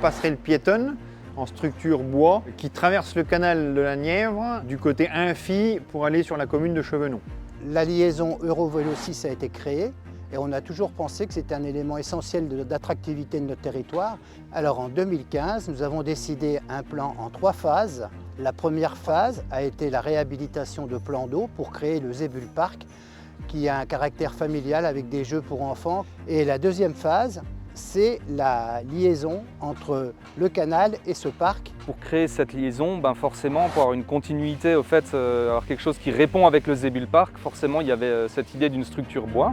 passerelle piétonne en structure bois qui traverse le canal de la Nièvre du côté Infy pour aller sur la commune de Chevenon. La liaison Eurovélo 6 a été créée et on a toujours pensé que c'était un élément essentiel d'attractivité de notre territoire. Alors en 2015, nous avons décidé un plan en 3 phases. La première phase a été la réhabilitation de plans d'eau pour créer le Zébul Park, qui a un caractère familial avec des jeux pour enfants. Et la deuxième phase, c'est la liaison entre le canal et ce parc. Pour créer cette liaison, forcément, pour avoir une continuité, avoir quelque chose qui répond avec le Zébul Park, forcément il y avait cette idée d'une structure bois.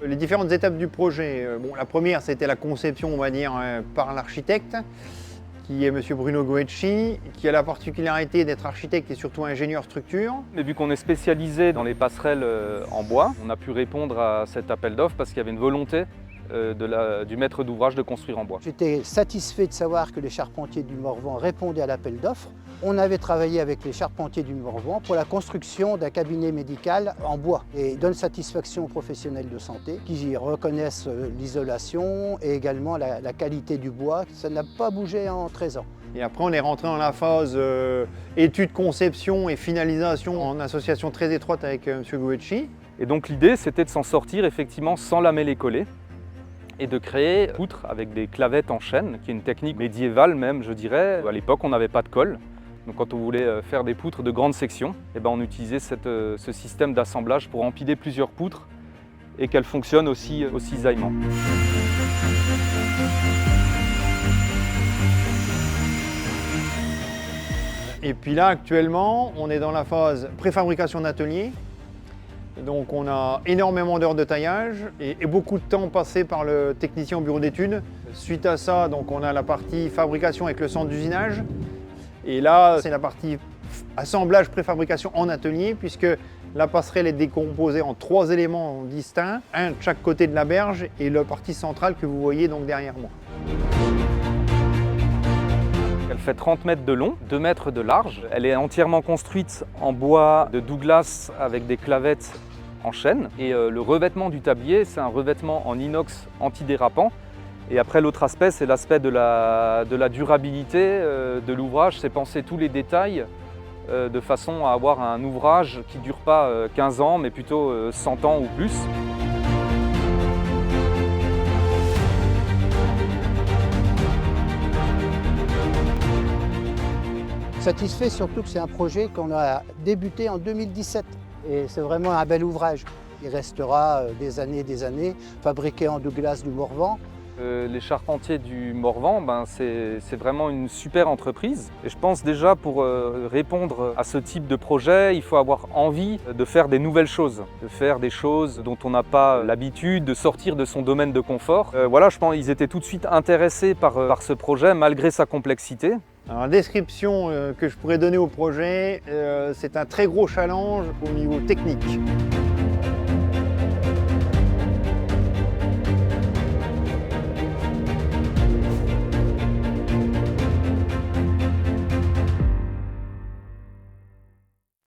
Les différentes étapes du projet, la première c'était la conception, on va dire, par l'architecte, qui est M. Bruno Goecci, qui a la particularité d'être architecte et surtout ingénieur structure. Mais vu qu'on est spécialisé dans les passerelles en bois, on a pu répondre à cet appel d'offres parce qu'il y avait une volonté du maître d'ouvrage de construire en bois. J'étais satisfait de savoir que les charpentiers du Morvan répondaient à l'appel d'offres. On avait travaillé avec les charpentiers du Morvan pour la construction d'un cabinet médical en bois et donne satisfaction aux professionnels de santé qui reconnaissent l'isolation et également la qualité du bois. Ça n'a pas bougé en 13 ans. Et après on est rentré dans la phase étude, conception et finalisation en association très étroite avec M. Goecci. Et donc l'idée c'était de s'en sortir effectivement sans lamelles collées et de créer des poutres avec des clavettes en chêne, qui est une technique médiévale même, je dirais. À l'époque, on n'avait pas de colle. Donc quand on voulait faire des poutres de grande section, on utilisait ce système d'assemblage pour empiler plusieurs poutres et qu'elles fonctionnent aussi cisaillement. Et puis là, actuellement, on est dans la phase préfabrication d'atelier. Donc on a énormément d'heures de taillage et beaucoup de temps passé par le technicien au bureau d'études. Suite à ça, donc on a la partie fabrication avec le centre d'usinage. Et là, c'est la partie assemblage préfabrication en atelier, puisque la passerelle est décomposée en 3 éléments distincts, un de chaque côté de la berge et la partie centrale que vous voyez donc derrière moi. Elle fait 30 mètres de long, 2 mètres de large. Elle est entièrement construite en bois de Douglas avec des clavettes en chêne. Et le revêtement du tablier, c'est un revêtement en inox antidérapant. Et après, l'autre aspect, c'est l'aspect de la durabilité de l'ouvrage. C'est penser tous les détails de façon à avoir un ouvrage qui ne dure pas 15 ans, mais plutôt 100 ans ou plus. Satisfait surtout que c'est un projet qu'on a débuté en 2017 et c'est vraiment un bel ouvrage. Il restera des années, fabriqué en Douglas du Morvan. Les charpentiers du Morvan, c'est vraiment une super entreprise. Et je pense déjà pour répondre à ce type de projet, il faut avoir envie de faire des nouvelles choses, de faire des choses dont on n'a pas l'habitude, de sortir de son domaine de confort. Voilà, je pense qu'ils étaient tout de suite intéressés par ce projet malgré sa complexité. Alors, la description que je pourrais donner au projet, c'est un très gros challenge au niveau technique.